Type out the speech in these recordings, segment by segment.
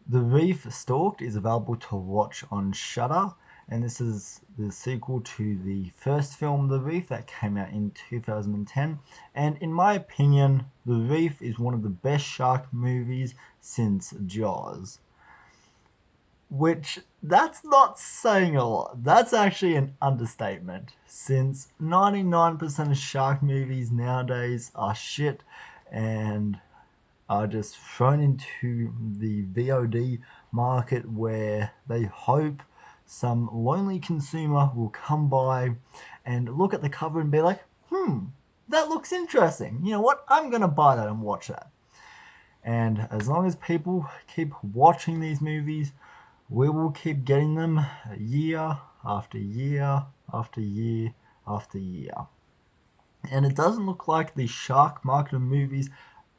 The Reef Stalked is available to watch on Shudder, and this is the sequel to the first film, The Reef, that came out in 2010. And in my opinion, The Reef is one of the best shark movies since Jaws. Which, that's not saying a lot. That's actually an understatement, since 99% of shark movies nowadays are shit and are just thrown into the VOD market where they hope some lonely consumer will come by and look at the cover and be like, that looks interesting. You know what? I'm going to buy that and watch that. And as long as people keep watching these movies, we will keep getting them year after year after year after year. And it doesn't look like the shark market of movies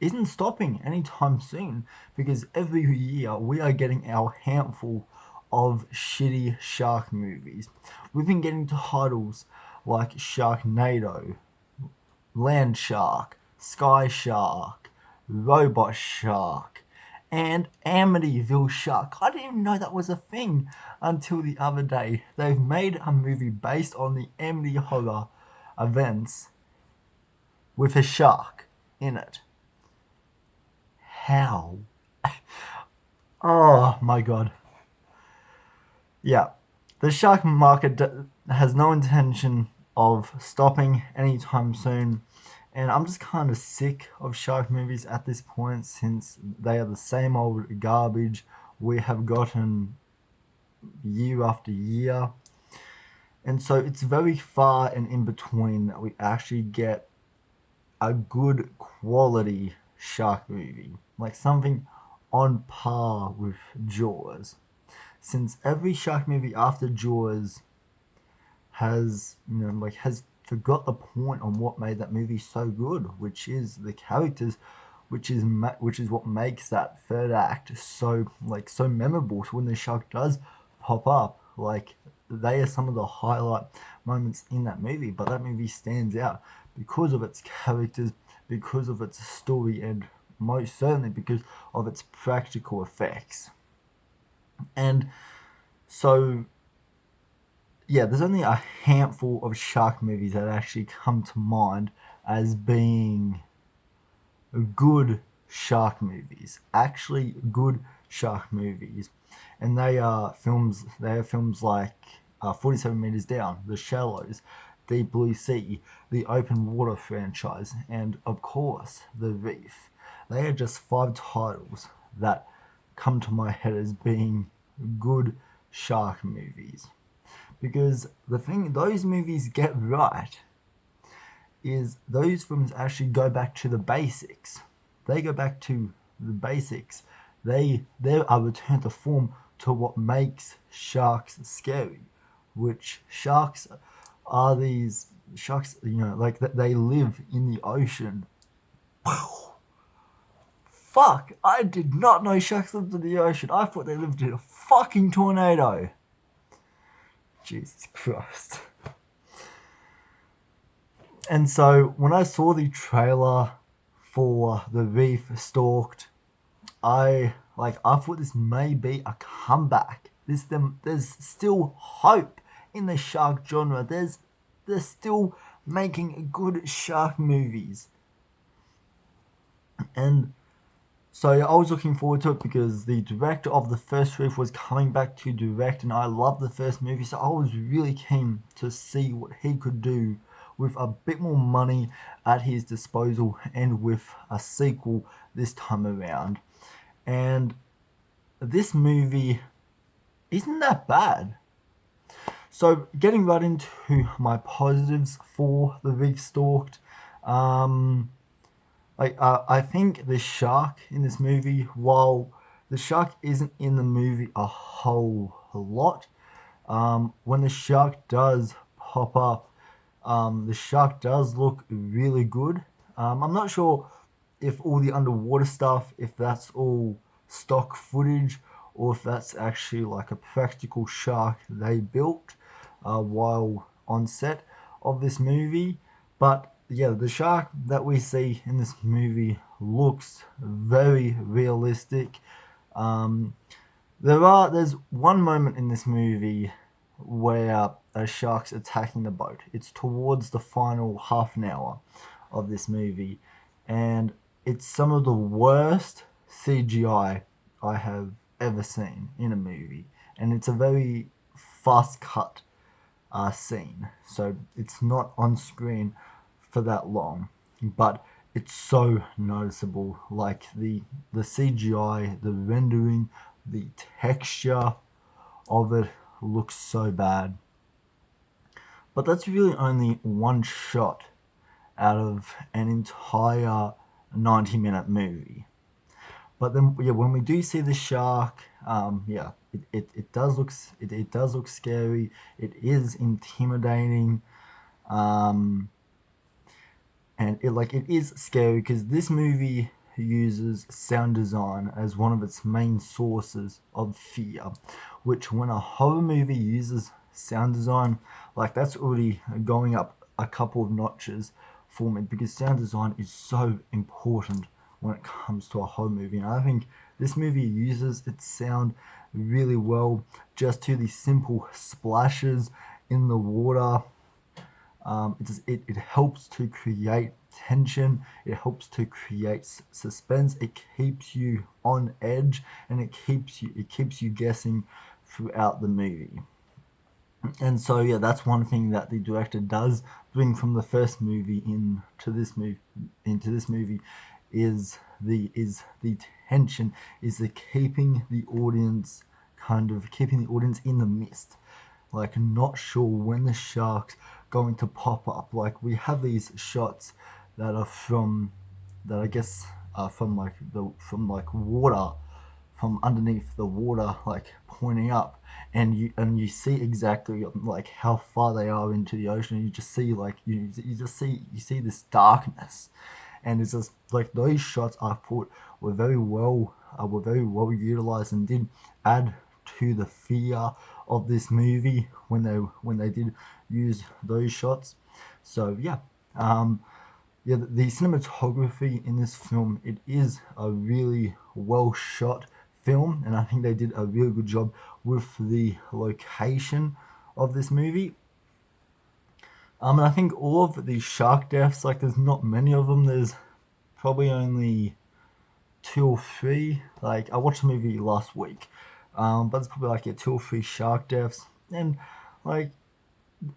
isn't stopping anytime soon, because every year we are getting our handful of shitty shark movies. We've been getting titles like Sharknado, Land Shark, Sky Shark, Robot Shark, and Amityville Shark. I didn't even know that was a thing until the other day. They've made a movie based on the Amity horror events with a shark in it. How? Oh my god. Yeah. The shark market has no intention of stopping anytime soon. And I'm just kind of sick of shark movies at this point, since they are the same old garbage we have gotten year after year. And so it's very far and in between that we actually get a good quality shark movie, like something on par with Jaws. Since every shark movie after Jaws has forgot the point on what made that movie so good, which is the characters, which is what makes that third act so memorable. So when the shark does pop up, like, they are some of the highlight moments in that movie. But that movie stands out because of its characters, because of its story, and most certainly because of its practical effects. And so, yeah, there's only a handful of shark movies that actually come to mind as being good shark movies. Actually, good shark movies, and they are films. They are films like 47 Meters Down, The Shallows, Deep Blue Sea, the Open Water franchise, and of course, The Reef. They are just five titles that come to my head as being good shark movies. Because the thing those movies get right is those films actually go back to the basics. They go back to the basics. They are return to form, to what makes sharks scary. Which sharks are these sharks, like that they live in the ocean. Fuck! I did not know sharks lived in the ocean. I thought they lived in a fucking tornado. Jesus Christ. And so when I saw the trailer for The Reef Stalked, I thought this may be a comeback. There's still hope in the shark genre. They're still making good shark movies. And so I was looking forward to it because the director of the first Reef was coming back to direct, and I loved the first movie, so I was really keen to see what he could do with a bit more money at his disposal and with a sequel this time around. And this movie isn't that bad. So, getting right into my positives for The Reef Stalked, um, I think the shark in this movie, while the shark isn't in the movie a whole lot, when the shark does pop up, the shark does look really good. I'm not sure if all the underwater stuff, if that's all stock footage, or if that's actually like a practical shark they built while on set of this movie. But yeah, the shark that we see in this movie looks very realistic. There's one moment in this movie where a shark's attacking the boat. It's towards the final half an hour of this movie, and it's some of the worst CGI I have ever seen in a movie, and it's a very fast cut scene, so it's not on screen for that long, but it's so noticeable. Like the CGI, the rendering, the texture of it looks so bad. But that's really only one shot out of an entire 90-minute movie. But then, yeah, when we do see the shark, yeah, it does look scary. It is intimidating, um, and it is scary because this movie uses sound design as one of its main sources of fear. Which, when a horror movie uses sound design, like that's already going up a couple of notches for me, because sound design is so important when it comes to a horror movie. And I think this movie uses its sound really well, just to the simple splashes in the water. It helps to create tension. It helps to create suspense. It keeps you on edge, and it keeps you guessing throughout the movie. And so, yeah, that's one thing that the director does bring from the first movie into this movie is the tension, is the keeping the audience in the mist, like not sure when the shark's going to pop up. Like, we have these shots that are that I guess are from like water, from underneath the water, like pointing up, and you see exactly like how far they are into the ocean. And you just see like you see this darkness, and it's just like those shots I thought were very well utilized, and did add to the fear of this movie when they did use those shots. So yeah, the cinematography in this film, it is a really well shot film, and I think they did a really good job with the location of this movie. And I think all of these shark deaths, like there's not many of them. There's probably only two or three. Like, I watched the movie last week, but it's probably like, yeah, two or three shark deaths, and like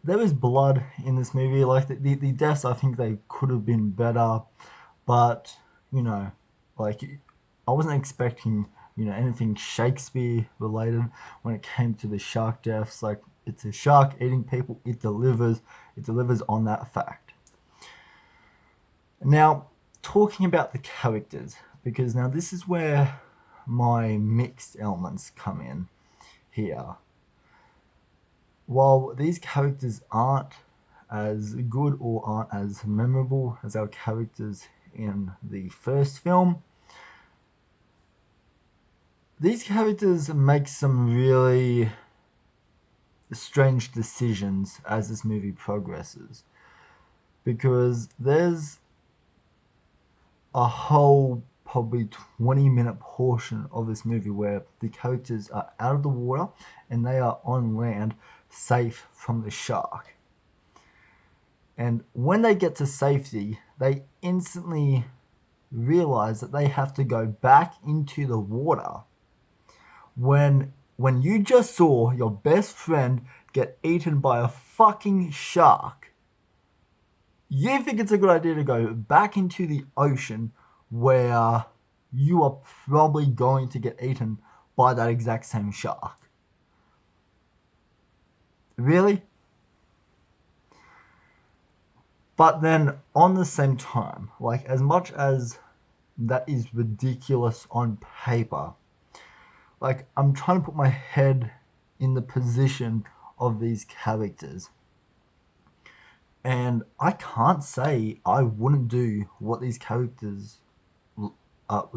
there is blood in this movie. Like the deaths, I think they could have been better, but you know, like I wasn't expecting anything Shakespeare related when it came to the shark deaths. Like, it's a shark eating people. It delivers. It delivers on that fact. Now, talking about the characters, because now this is where my mixed elements come in here. While these characters aren't as good or aren't as memorable as our characters in the first film, these characters make some really strange decisions as this movie progresses, because there's a whole probably 20-minute portion of this movie where the characters are out of the water and they are on land, safe from the shark. And when they get to safety, they instantly realize that they have to go back into the water when you just saw your best friend get eaten by a fucking shark. You think it's a good idea to go back into the ocean where you are probably going to get eaten by that exact same shark. Really? But then, on the same time, like, as much as that is ridiculous on paper, like, I'm trying to put my head in the position of these characters, and I can't say I wouldn't do what these characters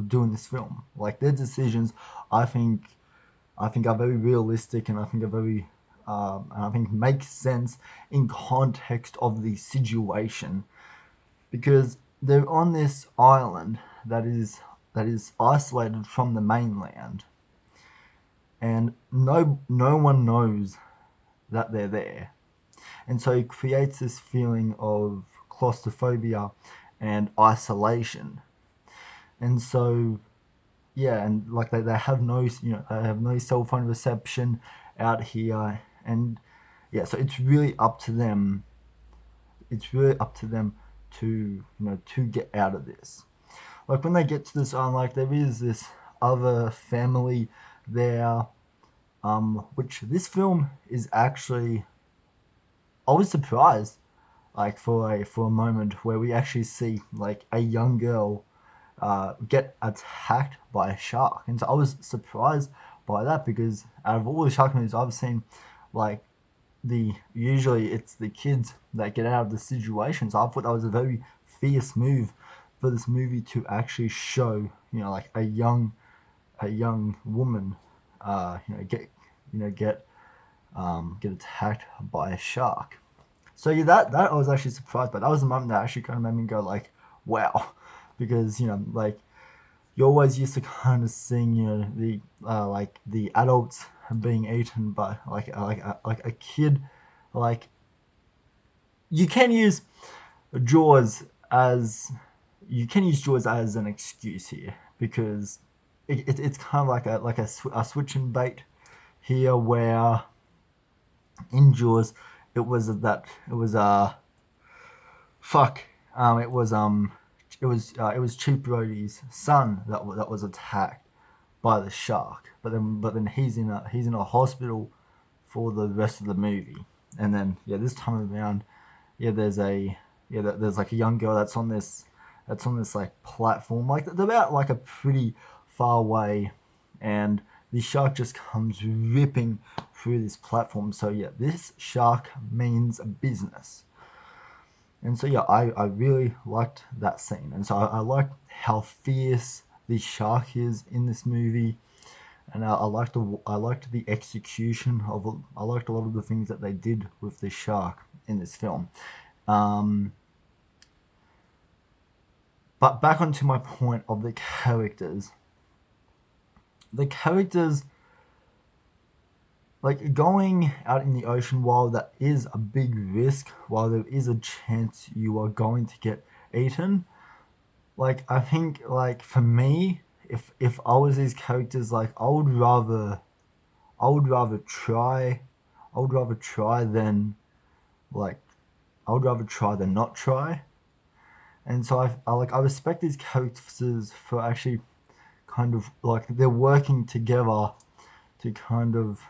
do in this film. Like, their decisions, I think, are very realistic, and I think are very, and I think make sense in context of the situation, because they're on this island that is that is isolated from the mainland, and no one knows that they're there, and so it creates this feeling of claustrophobia and isolation. And so yeah, and like they have no, they have no cell phone reception out here, and yeah, so it's really up to them. It's really up to them to to get out of this. Like when they get to this island, like there is this other family there, which this film is actually. I was surprised, like for a moment where we actually see like a young girl get attacked by a shark, and so I was surprised by that because out of all the shark movies I've seen, like the usually it's the kids that get out of the situation. So I thought that was a very fierce move for this movie to actually show, like a young woman, get get attacked by a shark. So yeah, that I was actually surprised, but that was the moment that actually kind of made me go like, wow, because like you're always used to kind of seeing the like the adults being eaten by like a kid. Like you can use Jaws as an excuse here because it's kind of like a switch and bait here where in Jaws it was fuck it was Cheap Brody's son that was attacked by the shark, but then he's in a hospital for the rest of the movie. And then yeah, this time around, yeah, there's like a young girl that's on this like platform, like they're about like a pretty far away, and the shark just comes ripping through this platform. So yeah, this shark means business. And so yeah, I really liked that scene, and so I liked how fierce the shark is in this movie, and I liked the execution of I liked a lot of the things that they did with the shark in this film. Um, but back onto my point of the characters. The characters, like going out in the ocean, while that is a big risk, while there is a chance you are going to get eaten, like I think like for me, if I was these characters, like I would rather try I would rather try than like I would rather try than not try. And so I respect these characters for actually kind of like they're working together to kind of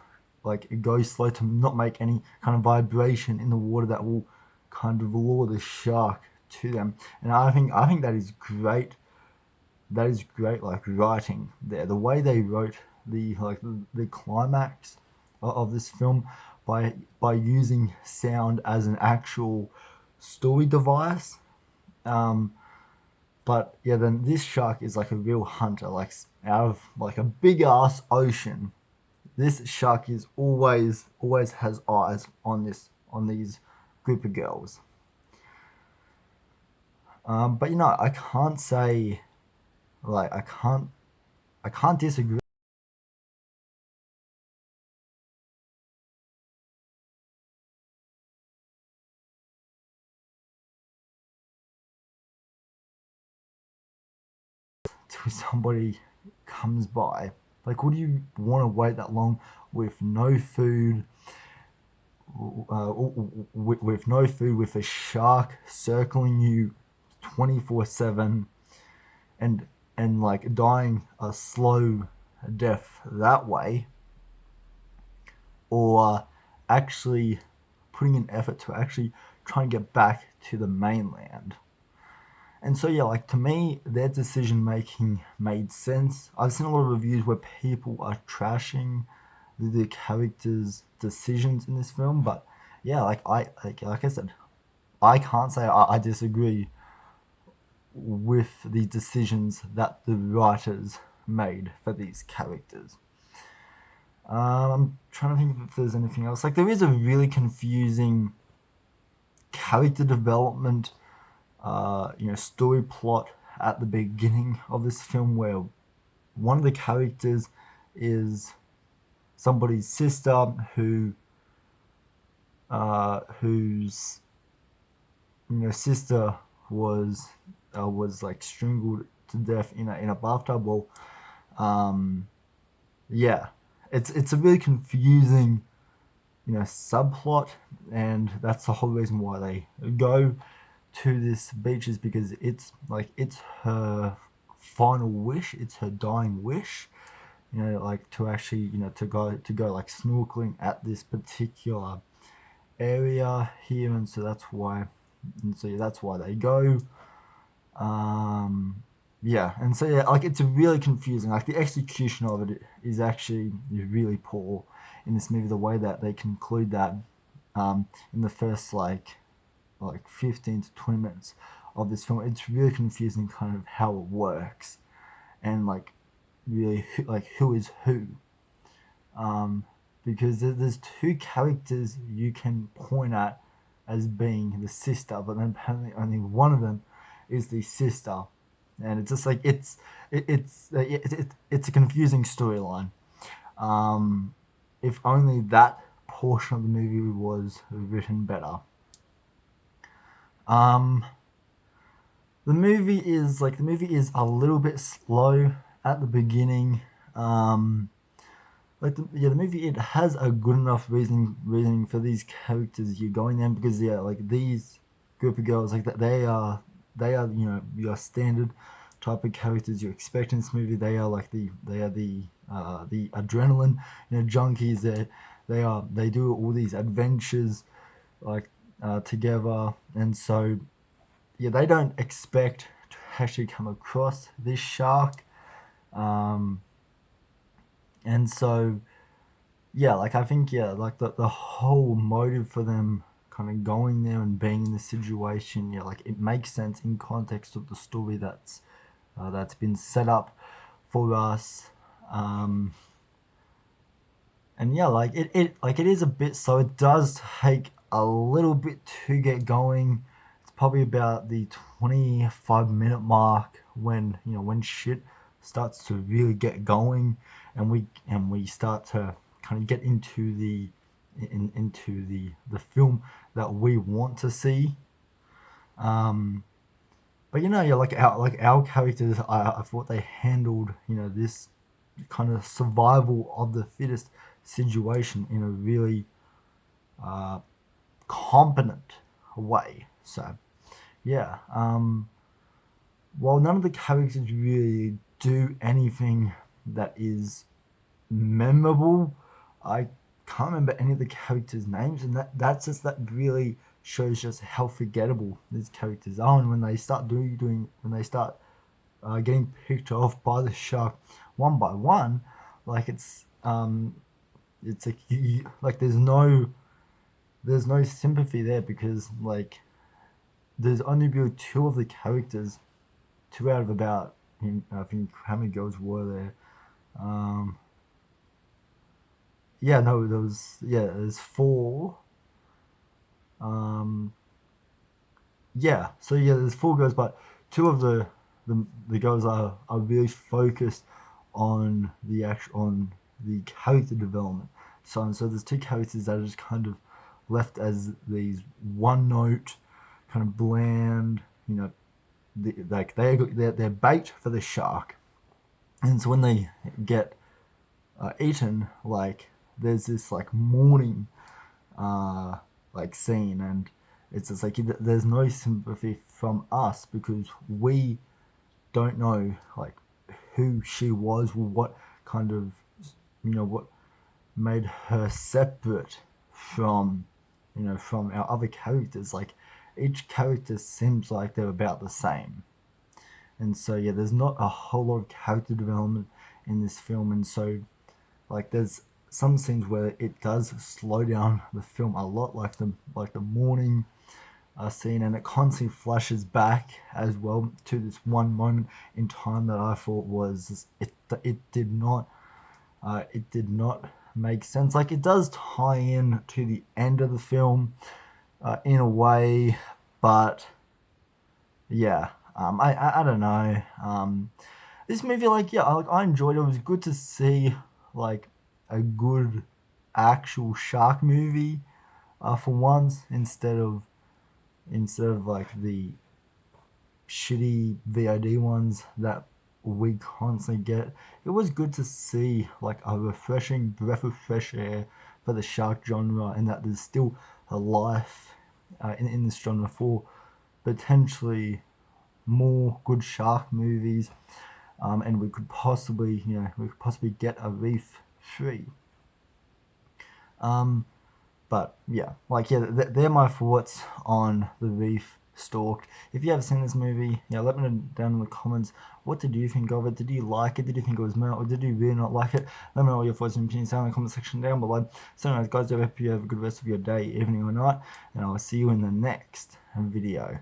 like go slow to not make any kind of vibration in the water that will kind of lure the shark to them. And I think that is great. That is great, like writing there. The way they wrote the climax of this film by using sound as an actual story device. Um, but yeah, then this shark is like a real hunter, like out of like a big ass ocean. This shark is always has eyes on these group of girls. But I can't say like I can't disagree till somebody comes by. Like, would you want to wait that long with no food, with no food, with a shark circling you 24/7, and like dying a slow death that way, or actually putting an effort to actually try and get back to the mainland? And so yeah, like to me, their decision making made sense. I've seen a lot of reviews where people are trashing the characters' decisions in this film, but yeah, like I said, I can't say I disagree with the decisions that the writers made for these characters. I'm trying to think if there's anything else. Like there is a really confusing character development, story plot at the beginning of this film where one of the characters is somebody's sister whose sister was like strangled to death in a bathtub. Well, yeah, it's a really confusing subplot, and that's the whole reason why they go to this beach, is because it's her final wish, it's her dying wish, like to actually to go like snorkeling at this particular area here, and so that's why they go. Yeah, and so yeah, like it's really confusing. Like the execution of it is actually really poor in this movie. The way that they conclude that in the first like 15 to 20 minutes of this film, it's really confusing, kind of how it works, and like really who is who. Because there's two characters you can point at as being the sister, but then apparently only one of them is the sister, and it's just like it's a confusing storyline. If only that portion of the movie was written better. Um, the movie is a little bit slow at the beginning. The movie, it has a good enough reasoning for these characters you're going there, because like these group of girls, like they are your standard type of characters you expect in this movie. They are like the adrenaline junkies. They do all these adventures like together, and so yeah, they don't expect to actually come across this shark. um and so yeah, like I think, yeah, like the whole motive for them kind of going there and being in this situation, yeah, like it makes sense in context of the story that's been set up for us. um and yeah, like it is a bit, so it does take a little bit to get going. It's probably about the 25-minute mark when when shit starts to really get going, and we start to kind of get into the film that we want to see. But yeah, like our characters, I thought they handled this kind of survival of the fittest situation in a really competent way. So yeah, while none of the characters really do anything that is memorable, I can't remember any of the characters' names, and that really shows just how forgettable these characters are. And when they start getting picked off by the shark one by one, like it's like like there's no sympathy there, because like there's only really two of the characters, two out of about, I think, how many girls were there? Um, yeah, no, there's four. Um, yeah, so yeah, there's four girls, but two of the girls are really focused on the character development. So there's two characters that are just kind of left as these one note, kind of bland, like they're bait for the shark, and so when they get eaten, like there's this like mourning like scene, and it's just like there's no sympathy from us, because we don't know like who she was, what kind of what made her separate from from our other characters. Like each character seems like they're about the same, and so yeah, there's not a whole lot of character development in this film. And so like there's some scenes where it does slow down the film a lot, like the morning scene, and it constantly flashes back as well to this one moment in time that I thought was it did not make sense. Like it does tie in to the end of the film in a way, but yeah, I don't know. This movie, like, yeah, I enjoyed it. It was good to see, like, a good actual shark movie, for once, instead of like the shitty VOD ones that we constantly get. It was good to see like a refreshing breath of fresh air for the shark genre, and that there's still a life in this genre for potentially more good shark movies, and we could possibly, get a Reef 3. But yeah, like, yeah, they're my thoughts on the Reef Stalked. If you have seen this movie, yeah, let me know down in the comments. What did you think of it? Did you like it? Did you think it was meh, or did you really not like it? Let me know all your thoughts and opinions down in the comment section down below. So anyways, guys, I hope you have a good rest of your day, evening, or night, and I will see you in the next video.